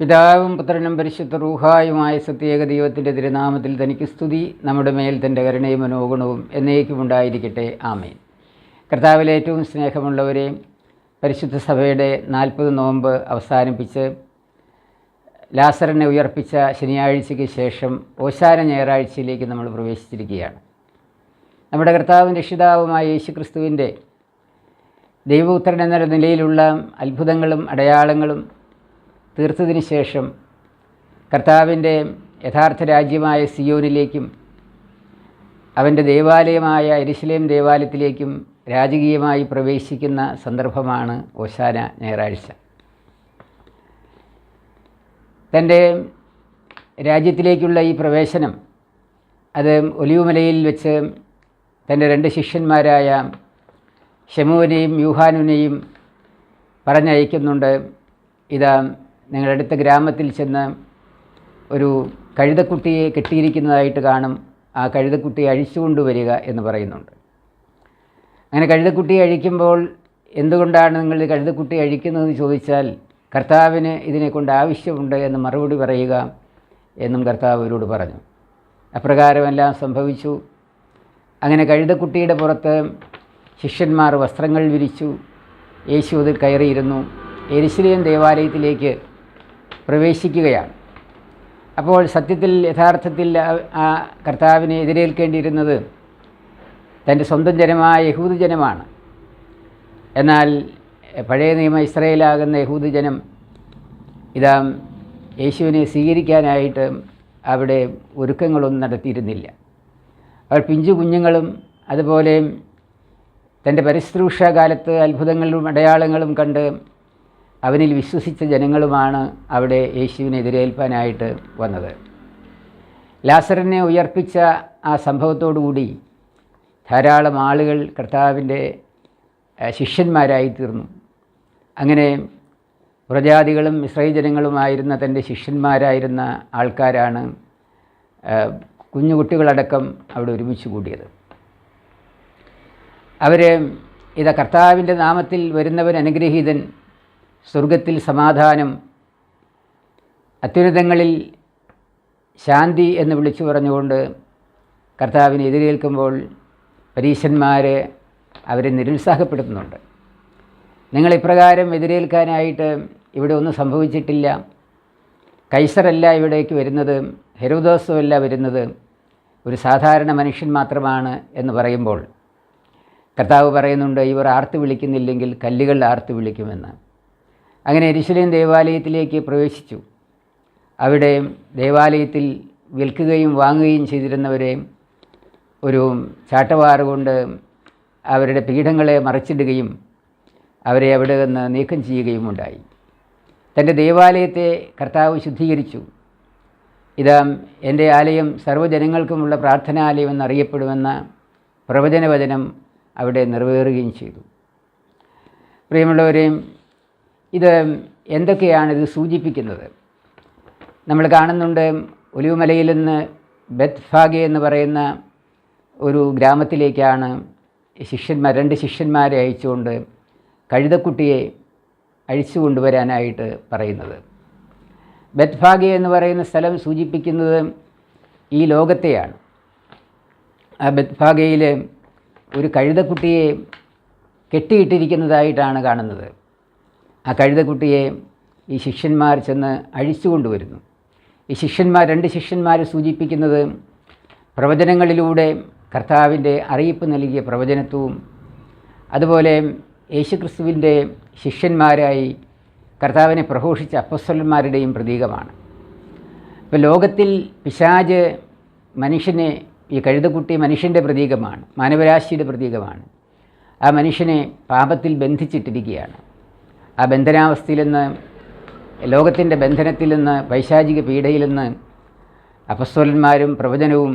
പിതാവും പുത്രനും പരിശുദ്ധ റൂഹായുമായ സത്യേക ദൈവത്തിൻ്റെ തിരുനാമത്തിൽ തനിക്ക് സ്തുതി. നമ്മുടെ മേൽ തൻ്റെ കരുണയും മനോഗുണവും എന്നേക്കും ഉണ്ടായിരിക്കട്ടെ. ആമേൻ. കർത്താവിൽ ഏറ്റവും സ്നേഹമുള്ളവരെ, പരിശുദ്ധ സഭയുടെ 40 നോമ്പ് അവസാനിപ്പിച്ച് ലാസറിനെ ഉയർപ്പിച്ച ശനിയാഴ്ചയ്ക്ക് ശേഷം ഓശാന ഞായറാഴ്ചയിലേക്ക് നമ്മൾ പ്രവേശിച്ചിരിക്കുകയാണ്. നമ്മുടെ കർത്താവും രക്ഷിതാവുമായ യേശുക്രിസ്തുവിൻ്റെ ദൈവപുത്രൻ എന്ന നിലയിലുള്ള അത്ഭുതങ്ങളും അടയാളങ്ങളും തീർത്തതിന് ശേഷം കർത്താവിൻ്റെ യഥാർത്ഥ രാജ്യമായ സിയോനിലേക്കും അവൻ്റെ ദേവാലയമായ യെരുശലേം ദേവാലയത്തിലേക്കും രാജകീയമായി പ്രവേശിക്കുന്ന സന്ദർഭമാണ് ഓശാന ഞായറാഴ്ച. തൻ്റെ രാജ്യത്തിലേക്കുള്ള ഈ പ്രവേശനം അത് ഒലിവുമലയിൽ വെച്ച് തൻ്റെ 2 ശിഷ്യന്മാരായ ശമൂനെയും യൂഹാനുനെയും പറഞ്ഞയക്കുന്നുണ്ട്. ഇതാ, നിങ്ങളുടെ അടുത്ത ഗ്രാമത്തിൽ ചെന്ന് ഒരു കഴുതക്കുട്ടിയെ കെട്ടിയിരിക്കുന്നതായിട്ട് കാണും, ആ കഴുതക്കുട്ടിയെ അഴിച്ചുകൊണ്ടുവരിക എന്ന് പറയുന്നുണ്ട്. അങ്ങനെ കഴുതക്കുട്ടിയെ അഴിക്കുമ്പോൾ എന്തുകൊണ്ടാണ് നിങ്ങൾ കഴുതക്കുട്ടിയെ അഴിക്കുന്നതെന്ന് ചോദിച്ചാൽ, കർത്താവിന് ഇതിനെക്കൊണ്ട് ആവശ്യമുണ്ട് എന്ന് മറുപടി പറയുക എന്നും കർത്താവ് അവരോട് പറഞ്ഞു. അപ്രകാരമെല്ലാം സംഭവിച്ചു. അങ്ങനെ കഴുതക്കുട്ടിയുടെ പുറത്ത് ശിഷ്യന്മാർ വസ്ത്രങ്ങൾ വിരിച്ചു. യേശു അതിൽ കയറിയിരുന്നു യെരുശലേം ദേവാലയത്തിലേക്ക് പ്രവേശിക്കുകയാണ്. അപ്പോൾ സത്യത്തിൽ യഥാർത്ഥത്തിൽ ആ കർത്താവിനെ എതിരേൽക്കേണ്ടിയിരുന്നത് തൻ്റെ സ്വന്തം ജനമായ യഹൂദ ജനമാണ്. എന്നാൽ പഴയ നിയമ ഇസ്രായേലാകുന്ന യഹൂദ ജനം ഇതാ യേശുവിനെ സ്വീകരിക്കാനായിട്ട് അവിടെ ഒരുക്കങ്ങളൊന്നും നടത്തിയിരുന്നില്ല. അവർ പിഞ്ചു കുഞ്ഞുങ്ങളും അതുപോലെ തൻ്റെ പരിശുശ്രൂഷ കാലത്ത് അത്ഭുതങ്ങളും അടയാളങ്ങളും കണ്ട് അവനിൽ വിശ്വസിച്ച ജനങ്ങളുമാണ് അവിടെ യേശുവിനെ എതിരേൽപ്പാനായിട്ട് വന്നത്. ലാസറിനെ ഉയർപ്പിച്ച ആ സംഭവത്തോടുകൂടി ധാരാളം ആളുകൾ കർത്താവിൻ്റെ ശിഷ്യന്മാരായി തീർന്നു. അങ്ങനെ പ്രജാതികളും ഇസ്രായേൽ ജനങ്ങളുമായിരുന്ന തൻ്റെ ശിഷ്യന്മാരായിരുന്ന ആൾക്കാരാണ് കുഞ്ഞുകുട്ടികളടക്കം അവിടെ ഒരുമിച്ച് കൂടിയത്. അവർ ഇതാ, കർത്താവിൻ്റെ നാമത്തിൽ വരുന്നവൻ അനുഗ്രഹീതൻ, സ്വർഗത്തിൽ സമാധാനം, അത്യുന്നതങ്ങളിൽ ശാന്തി എന്ന് വിളിച്ചു പറഞ്ഞുകൊണ്ട് കർത്താവിനെ എതിരേൽക്കുമ്പോൾ പരീശന്മാർ അവരെ നിരുത്സാഹപ്പെടുത്തുന്നുണ്ട്. നിങ്ങൾ ഇപ്രകാരം എതിരേൽക്കാനായിട്ട് ഇവിടെ ഒന്നും സംഭവിച്ചിട്ടില്ല. കൈസറല്ല ഇവിടേക്ക് വരുന്നത്, ഹെരോദോസമല്ല വരുന്നത്, ഒരു സാധാരണ മനുഷ്യൻ മാത്രമാണ് എന്ന് പറയുമ്പോൾ കർത്താവ് പറയുന്നുണ്ട്, ഇവർ ആർത്ത് വിളിക്കുന്നില്ലെങ്കിൽ കല്ലുകൾ ആർത്ത് വിളിക്കുമെന്ന്. അങ്ങനെ യെരുശലേം ദേവാലയത്തിലേക്ക് പ്രവേശിച്ചു. അവിടെ ദേവാലയത്തിൽ വിൽക്കുകയും വാങ്ങുകയും ചെയ്തിരുന്നവരെ ഒരു ചാട്ടവാറ് കൊണ്ട് അവരുടെ പീഠങ്ങളെ മറിച്ചിടുകയും അവരെ അവിടെ നിന്ന് നീക്കം ചെയ്യുകയും ഉണ്ടായി. തൻ്റെ ദേവാലയത്തെ കർത്താവ് ശുദ്ധീകരിച്ചു. ഇതാ, എൻ്റെ ആലയം സർവ്വജനങ്ങൾക്കുമുള്ള പ്രാർത്ഥനാലയം എന്നറിയപ്പെടുമെന്ന പ്രവചനവചനം അവിടെ നിറവേറുകയും ചെയ്തു. പ്രിയമുള്ളവരെ, ഇത് എന്തൊക്കെയാണ് ഇത് സൂചിപ്പിക്കുന്നത്? നമ്മൾ കാണുന്നുണ്ട്, ഒലിവുമലയിൽ നിന്ന് ബെത്ഫാഗെ എന്ന് പറയുന്ന ഒരു ഗ്രാമത്തിലേക്കാണ് 2 ശിഷ്യന്മാരെ അയച്ചുകൊണ്ട് കഴുതക്കുട്ടിയെ അഴിച്ചു കൊണ്ടുവരാനായിട്ട് പറയുന്നത്. ബെത്ഫാഗെ എന്ന് പറയുന്ന സ്ഥലം സൂചിപ്പിക്കുന്നത് ഈ ലോകത്തെയാണ്. ആ ബെത്ഫാഗയിൽ ഒരു കഴുതക്കുട്ടിയെ കെട്ടിയിട്ടിരിക്കുന്നതായിട്ടാണ് കാണുന്നത്. ആ കഴുതക്കുട്ടിയെ ഈ ശിഷ്യന്മാർ ചെന്ന് അഴിച്ചു കൊണ്ടുവരുന്നു. ഈ 2 ശിഷ്യന്മാർ സൂചിപ്പിക്കുന്നത് പ്രവചനങ്ങളിലൂടെ കർത്താവിൻ്റെ അറിയിപ്പ് നൽകിയ പ്രവചനത്വവും അതുപോലെ യേശുക്രിസ്തുവിൻ്റെ ശിഷ്യന്മാരായി കർത്താവിനെ പ്രഘോഷിച്ച അപ്പോസ്തലന്മാരുടെയും പ്രതീകമാണ്. ഇപ്പോൾ ലോകത്തിൽ പിശാച് മനുഷ്യനെ, ഈ കഴുതക്കുട്ടി മനുഷ്യൻ്റെ പ്രതീകമാണ്, മാനവരാശിയുടെ പ്രതീകമാണ്. ആ മനുഷ്യനെ പാപത്തിൽ ബന്ധിച്ചിട്ടിരിക്കുകയാണ്. ആ ബന്ധനാവസ്ഥയിൽ നിന്ന്, ലോകത്തിൻ്റെ ബന്ധനത്തിൽ നിന്ന്, പൈശാചിക പീഡയിൽ നിന്ന് അപ്പോസ്തലന്മാരും പ്രവചനവും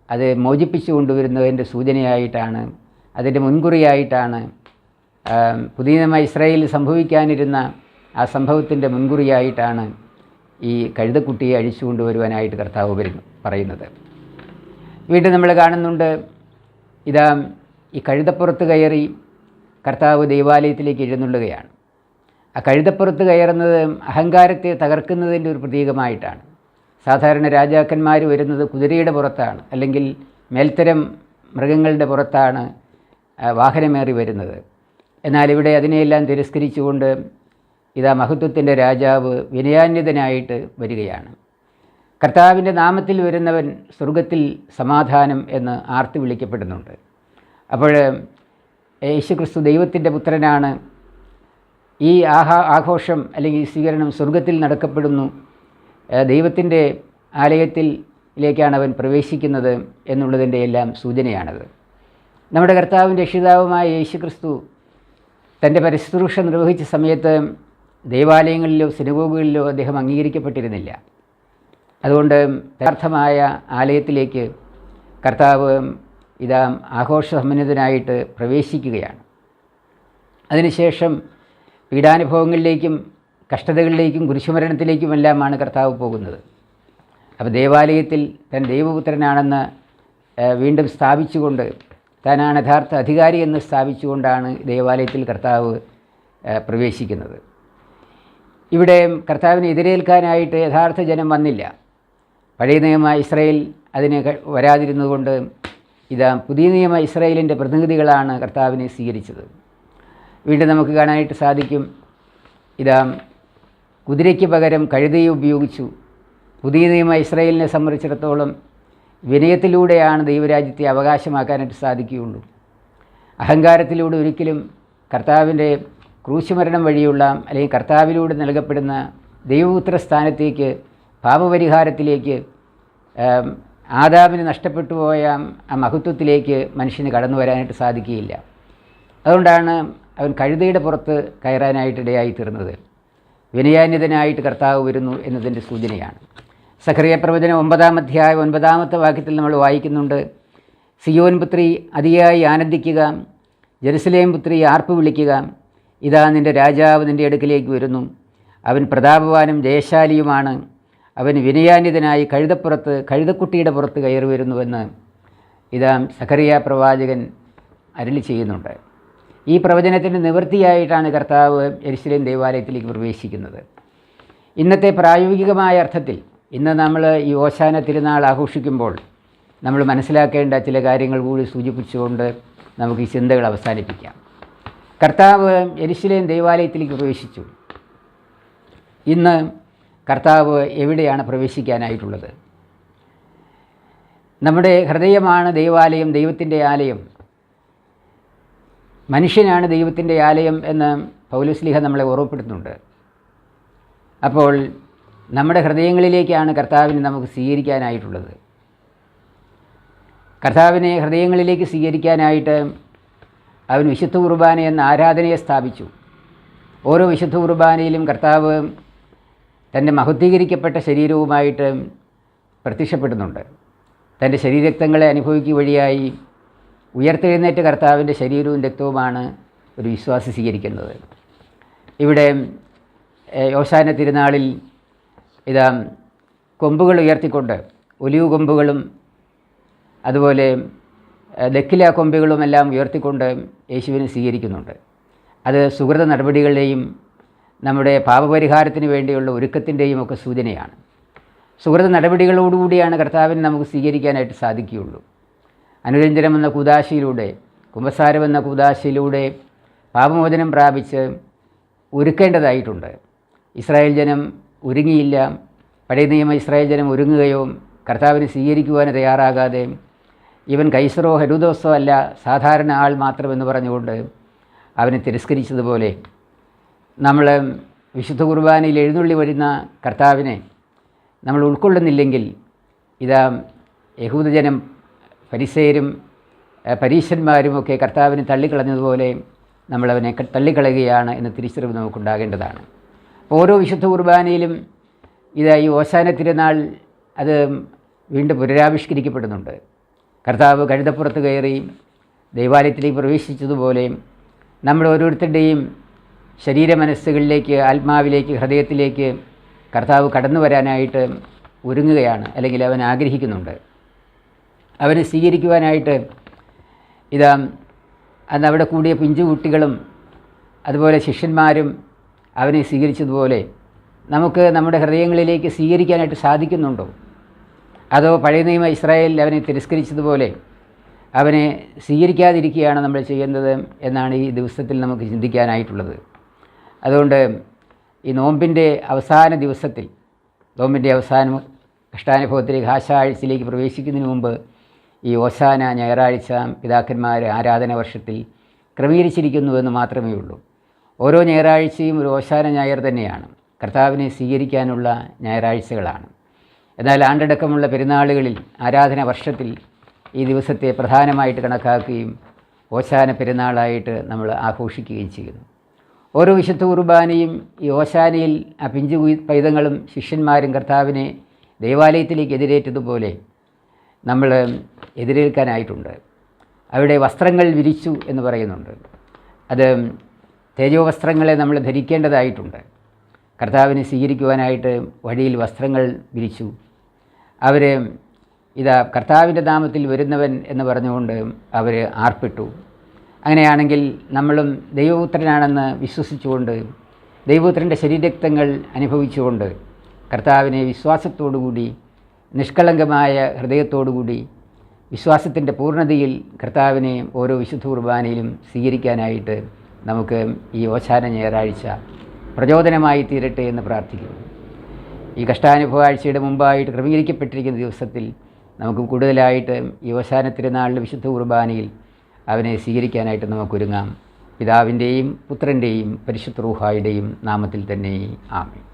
അത് മോചിപ്പിച്ചു കൊണ്ടുവരുന്നതിൻ്റെ സൂചനയായിട്ടാണ്, അതിൻ്റെ മുൻകുറിയായിട്ടാണ്, പുതിയ നിയമ ഇസ്രായേലിൽ സംഭവിക്കാനിരുന്ന ആ സംഭവത്തിൻ്റെ മുൻകുറിയായിട്ടാണ് ഈ കഴുതക്കുട്ടിയെ അഴിച്ചു കൊണ്ടുവരുവാനായിട്ട് കർത്താവ് പറയുന്നത്. വീണ്ടും നമ്മൾ കാണുന്നുണ്ട്, ഇതാ, ഈ കഴുതപ്പുറത്ത് കയറി കർത്താവ് ദേവാലയത്തിലേക്ക് എഴുന്നള്ളുകയാണ്. ആ ആ കഴുതപ്പുറത്ത് കയറുന്നത് അഹങ്കാരത്തെ തകർക്കുന്നതിൻ്റെ ഒരു പ്രതീകമായിട്ടാണ്. സാധാരണ രാജാക്കന്മാർ വരുന്നത് കുതിരയുടെ പുറത്താണ്, അല്ലെങ്കിൽ മേൽത്തരം മൃഗങ്ങളുടെ പുറത്താണ് വാഹനമേറി വരുന്നത്. എന്നാൽ ഇവിടെ അതിനെയെല്ലാം തിരസ്കരിച്ചുകൊണ്ട് ഇതാ മഹത്വത്തിൻ്റെ രാജാവ് വിനയാന്വിതനായിട്ട് വരികയാണ്. കർത്താവിൻ്റെ നാമത്തിൽ വരുന്നവൻ സ്വർഗത്തിൽ സമാധാനം എന്ന് ആർത്ത് വിളിക്കപ്പെടുന്നുണ്ട്. അപ്പോൾ യേശുക്രിസ്തു ദൈവത്തിൻ്റെ പുത്രനാണ്. ഈ ആഘോഷം അല്ലെങ്കിൽ ഈ സ്വീകരണം സ്വർഗത്തിൽ നടക്കപ്പെടുന്നു. ദൈവത്തിൻ്റെ ആലയത്തിലേക്കാണ് അവൻ പ്രവേശിക്കുന്നത് എന്നുള്ളതിൻ്റെ എല്ലാം സൂചനയാണത്. നമ്മുടെ കർത്താവും രക്ഷിതാവുമായ യേശുക്രിസ്തു തൻ്റെ പരിശുശ്രൂഷ നിർവഹിച്ച സമയത്ത് ദേവാലയങ്ങളിലോ സിനഗോഗുകളിലോ അദ്ദേഹം അംഗീകരിക്കപ്പെട്ടിരുന്നില്ല. അതുകൊണ്ട് യഥാർത്ഥമായ ആലയത്തിലേക്ക് കർത്താവ് ഇതാ ആഘോഷസമ്പന്നനായിട്ട് പ്രവേശിക്കുകയാണ്. അതിനുശേഷം പീഡാനുഭവങ്ങളിലേക്കും കഷ്ടതകളിലേക്കും കുരിശുമരണത്തിലേക്കുമെല്ലാമാണ് കർത്താവ് പോകുന്നത്. അപ്പോൾ ദേവാലയത്തിൽ താൻ ദൈവപുത്രനാണെന്ന് വീണ്ടും സ്ഥാപിച്ചുകൊണ്ട്, താനാണ് യഥാർത്ഥ അധികാരി എന്ന് സ്ഥാപിച്ചുകൊണ്ടാണ് ദേവാലയത്തിൽ കർത്താവ് പ്രവേശിക്കുന്നത്. ഇവിടെ കർത്താവിനെ എതിരേൽക്കാനായിട്ട് യഥാർത്ഥ ജനം വന്നില്ല. പഴയ നിയമ ഇസ്രായേൽ അതിന് വരാതിരുന്നതുകൊണ്ട് ഇതാ പുതിയ നിയമ ഇസ്രായേലിൻ്റെ പ്രതിനിധികളാണ് കർത്താവിനെ സ്വീകരിച്ചത്. വീണ്ടും നമുക്ക് കാണാനായിട്ട് സാധിക്കും, ഇതാ കുതിരയ്ക്ക് പകരം കഴുതയെ ഉപയോഗിച്ചു. പുതിയ നിയമ ഇസ്രായേലിനെ സംബന്ധിച്ചിടത്തോളം വിനയത്തിലൂടെയാണ് ദൈവരാജ്യത്തെ അവകാശമാക്കാനായിട്ട് സാധിക്കുകയുള്ളൂ. അഹങ്കാരത്തിലൂടെ ഒരിക്കലും കർത്താവിൻ്റെ ക്രൂശുമരണം വഴിയുള്ള അല്ലെങ്കിൽ കർത്താവിലൂടെ നൽകപ്പെടുന്ന ദൈവപുത്ര സ്ഥാനത്തേക്ക്, പാപപരിഹാരത്തിലേക്ക്, ആദാമിന് നഷ്ടപ്പെട്ടു പോയ ആ മഹത്വത്തിലേക്ക് മനുഷ്യന് കടന്നു വരാനായിട്ട് സാധിക്കുകയില്ല. അതുകൊണ്ടാണ് അവൻ കഴുതയുടെ പുറത്ത് കയറാനായിട്ടിടയായി തീർന്നത്. വിനയാന്വിതനായിട്ട് കർത്താവ് വരുന്നു എന്നതിൻ്റെ സൂചനയാണ്. സഖറിയ പ്രവചനം 9-ാം അധ്യായം 9-ാമത്തെ വാക്യത്തിൽ നമ്മൾ വായിക്കുന്നുണ്ട്, സിയോൻ പുത്രി അതിയായി ആനന്ദിക്കുക, ജെറുസലേം പുത്രി ആർപ്പ് വിളിക്കുക, ഇതാ നിൻ്റെ രാജാവ് നിൻ്റെ അടുക്കിലേക്ക് വരുന്നു, അവൻ പ്രതാപവാനും ജയശാലിയുമാണ്, അവൻ വിനയാന്വിതനായി കഴുതക്കുട്ടിയുടെ പുറത്ത് കയറി വരുന്നുവെന്ന് ഇതാ സഖറിയ പ്രവാചകൻ അരുളി ചെയ്യുന്നുണ്ട്. ഈ പ്രവചനത്തിൻ്റെ നിവൃത്തിയായിട്ടാണ് കർത്താവ് യെരുശലേം ദേവാലയത്തിലേക്ക് പ്രവേശിക്കുന്നത്. ഇന്നത്തെ പ്രായോഗികമായ അർത്ഥത്തിൽ ഇന്ന് നമ്മൾ ഈ ഓശാന തിരുനാൾ ആഘോഷിക്കുമ്പോൾ നമ്മൾ മനസ്സിലാക്കേണ്ട ചില കാര്യങ്ങൾ കൂടി സൂചിപ്പിച്ചുകൊണ്ട് നമുക്ക് ഈ ചിന്തകൾ അവസാനിപ്പിക്കാം. കർത്താവ് യെരുശലേം ദേവാലയത്തിലേക്ക് പ്രവേശിച്ചു. ഇന്ന് കർത്താവ് എവിടെയാണ് പ്രവേശിക്കാനായിട്ടുള്ളത്? നമ്മുടെ ഹൃദയമാണ് ദൈവാലയം, ദൈവത്തിൻ്റെ ആലയം. മനുഷ്യനാണ് ദൈവത്തിൻ്റെ ആലയം എന്ന് പൗലോസ്ലീഹ നമ്മളെ ഓർമ്മപ്പെടുത്തുന്നുണ്ട്. അപ്പോൾ നമ്മുടെ ഹൃദയങ്ങളിലേക്കാണ് കർത്താവിനെ നമുക്ക് സ്വീകരിക്കാനായിട്ടുള്ളത്. കർത്താവിനെ ഹൃദയങ്ങളിലേക്ക് സ്വീകരിക്കാനായിട്ട് അവൻ വിശുദ്ധ കുർബാന എന്ന ആരാധനയെ സ്ഥാപിച്ചു. ഓരോ വിശുദ്ധ കുർബാനയിലും കർത്താവ് തൻ്റെ മഹത്വീകരിക്കപ്പെട്ട ശരീരവുമായിട്ട് പ്രത്യക്ഷപ്പെടുന്നുണ്ട്. തൻ്റെ ശരീരരക്തങ്ങളെ അനുഭവിക്കുക വഴിയായി ഉയർത്തെഴുന്നേറ്റ കർത്താവിൻ്റെ ശരീരവും രക്തവുമാണ് ഒരു വിശ്വാസി സ്വീകരിക്കുന്നത്. ഇവിടെ ഓശാന തിരുനാളിൽ ഇതാ കൊമ്പുകൾ ഉയർത്തിക്കൊണ്ട്, ഒലിവ് കൊമ്പുകളും അതുപോലെ ദക്കില കൊമ്പുകളുമെല്ലാം ഉയർത്തിക്കൊണ്ട് യേശുവിനെ സ്വീകരിക്കുന്നുണ്ട്. അത് സുഹൃത നടപടികളുടെയും നമ്മുടെ പാപപരിഹാരത്തിന് വേണ്ടിയുള്ള ഒരുക്കത്തിൻ്റെയും ഒക്കെ സൂചനയാണ്. സുഹൃത നടപടികളോടുകൂടിയാണ് കർത്താവിനെ നമുക്ക് സ്വീകരിക്കാനായിട്ട് സാധിക്കുകയുള്ളൂ. അനുരഞ്ജനം എന്ന കൂദാശയിലൂടെ, കുമ്പസാരം എന്ന കൂദാശയിലൂടെ പാപമോചനം പ്രാപിച്ച് ഒരുക്കേണ്ടതായിട്ടുണ്ട്. ഇസ്രായേൽ ജനം ഒരുങ്ങിയില്ല. പഴയ നിയമ ഇസ്രായേൽ ജനം ഒരുങ്ങുകയോ കർത്താവിനെ സ്വീകരിക്കുവാൻ തയ്യാറാകാതെ ഇവൻ കൈസറോ ഹെരോദോസോ അല്ല, സാധാരണ ആൾ മാത്രമെന്ന് പറഞ്ഞുകൊണ്ട് അവനെ തിരസ്കരിച്ചതുപോലെ നമ്മൾ വിശുദ്ധ കുർബാനയിൽ എഴുന്നള്ളി വരുന്ന കർത്താവിനെ നമ്മൾ ഉൾക്കൊള്ളുന്നില്ലെങ്കിൽ ഇതാ യഹൂദജനം, ഫരിസേയരും പരീശന്മാരുമൊക്കെ കർത്താവിനെ തള്ളിക്കളഞ്ഞതുപോലെ നമ്മളവനെ തള്ളിക്കളയുകയാണ് എന്ന തിരിച്ചറിവ് നമുക്കുണ്ടാകേണ്ടതാണ്. ഓരോ വിശുദ്ധ കുർബാനയിലും ഇതാ ഈ ഓശാന തിരുനാൾ അത് വീണ്ടും പുനരാവിഷ്കരിക്കപ്പെടുന്നുണ്ട്. കർത്താവ് കഴുതപ്പുറത്ത് കയറി ദൈവാലയത്തിലേക്ക് പ്രവേശിച്ചതുപോലെ നമ്മുടെ ഓരോരുത്തരുടെയും ശരീരമനസ്സുകളിലേക്ക്, ആത്മാവിലേക്ക്, ഹൃദയത്തിലേക്ക് കർത്താവ് കടന്നു വരാനായിട്ട് ഒരുങ്ങുകയാണ്, അല്ലെങ്കിൽ അവൻ ആഗ്രഹിക്കുന്നുണ്ട്. അവനെ സ്വീകരിക്കുവാനായിട്ട് ഇതാ അന്ന് അവിടെ കൂടിയ പിഞ്ചുകുട്ടികളും അതുപോലെ ശിഷ്യന്മാരും അവനെ സ്വീകരിച്ചതുപോലെ നമുക്ക് നമ്മുടെ ഹൃദയങ്ങളിലേക്ക് സ്വീകരിക്കാനായിട്ട് സാധിക്കുന്നുണ്ടോ? അതോ പഴയ നിയമ ഇസ്രായേലിൽ അവനെ തിരസ്കരിച്ചതുപോലെ അവനെ സ്വീകരിക്കാതിരിക്കുകയാണ് നമ്മൾ ചെയ്യുന്നത് എന്നാണ് ഈ ദിവസത്തിൽ നമുക്ക് ചിന്തിക്കാനായിട്ടുള്ളത്. അതുകൊണ്ട് ഈ നോമ്പിൻ്റെ അവസാന ദിവസത്തിൽ, നോമ്പിൻ്റെ അവസാനം കഷ്ടാനുഭവത്തിലേക്ക് ആഴ്ചയിലേക്ക് പ്രവേശിക്കുന്നതിന് മുമ്പ് ഈ ഓശാന ഞായറാഴ്ച പിതാക്കന്മാർ ആരാധന വർഷത്തിൽ ക്രമീകരിച്ചിരിക്കുന്നുവെന്ന് മാത്രമേ ഉള്ളൂ. ഓരോ ഞായറാഴ്ചയും ഒരു ഓശാന ഞായർ തന്നെയാണ്, കർത്താവിനെ സ്വീകരിക്കാനുള്ള ഞായറാഴ്ചകളാണ്. എന്നാൽ ആണ്ടടക്കമുള്ള പെരുന്നാളുകളിൽ ആരാധന വർഷത്തിൽ ഈ ദിവസത്തെ പ്രധാനമായിട്ട് കണക്കാക്കുകയും ഓശാന പെരുന്നാളായിട്ട് നമ്മൾ ആഘോഷിക്കുകയും ചെയ്യുന്നു. ഓരോ വിശുദ്ധ കുർബാനയും ഈ ഓശാനയിൽ ആ പിഞ്ചു പൈതങ്ങളും ശിഷ്യന്മാരും കർത്താവിനെ ദേവാലയത്തിലേക്ക് എതിരേറ്റതുപോലെ നമ്മൾ എതിരേൽക്കാനായിട്ടുണ്ട്. അവിടെ വസ്ത്രങ്ങൾ വിരിച്ചു എന്ന് പറയുന്നുണ്ട്. അത് തേജോവസ്ത്രങ്ങളെ നമ്മൾ ധരിക്കേണ്ടതായിട്ടുണ്ട്. കർത്താവിനെ സ്വീകരിക്കുവാനായിട്ട് വഴിയിൽ വസ്ത്രങ്ങൾ വിരിച്ചു. അവർ ഇതാ കർത്താവിൻ്റെ നാമത്തിൽ വരുന്നവൻ എന്ന് പറഞ്ഞുകൊണ്ട് അവർ ആർപ്പിട്ടു. അങ്ങനെയാണെങ്കിൽ നമ്മളും ദൈവപുത്രനാണെന്ന് വിശ്വസിച്ചുകൊണ്ട് ദൈവപുത്രൻ്റെ ശരീരരക്തങ്ങൾ അനുഭവിച്ചുകൊണ്ട് കർത്താവിനെ വിശ്വാസത്തോടുകൂടി നിഷ്കളങ്കമായ ഹൃദയത്തോടുകൂടി വിശ്വാസത്തിൻ്റെ പൂർണ്ണതയിൽ കർത്താവിനെ ഓരോ വിശുദ്ധ കുർബാനയിലും സ്വീകരിക്കാനായിട്ട് നമുക്ക് ഈ ഓശാന ഞായറാഴ്ച പ്രചോദനമായി തീരട്ടെ എന്ന് പ്രാർത്ഥിക്കുന്നു. ഈ കഷ്ടാനുഭവ ആഴ്ചയുടെ മുമ്പായിട്ട് ക്രമീകരിക്കപ്പെട്ടിരിക്കുന്ന ദിവസത്തിൽ നമുക്ക് കൂടുതലായിട്ട് ഈ ഓശാന തിരുനാളിലെ വിശുദ്ധ കുർബാനയിൽ അവനെ സ്വീകരിക്കാനായിട്ട് നമുക്കൊരുങ്ങാം. പിതാവിൻ്റെയും പുത്രൻ്റെയും പരിശുദ്ധ റൂഹായുടെയും നാമത്തിൽ തന്നെ ആമേൻ.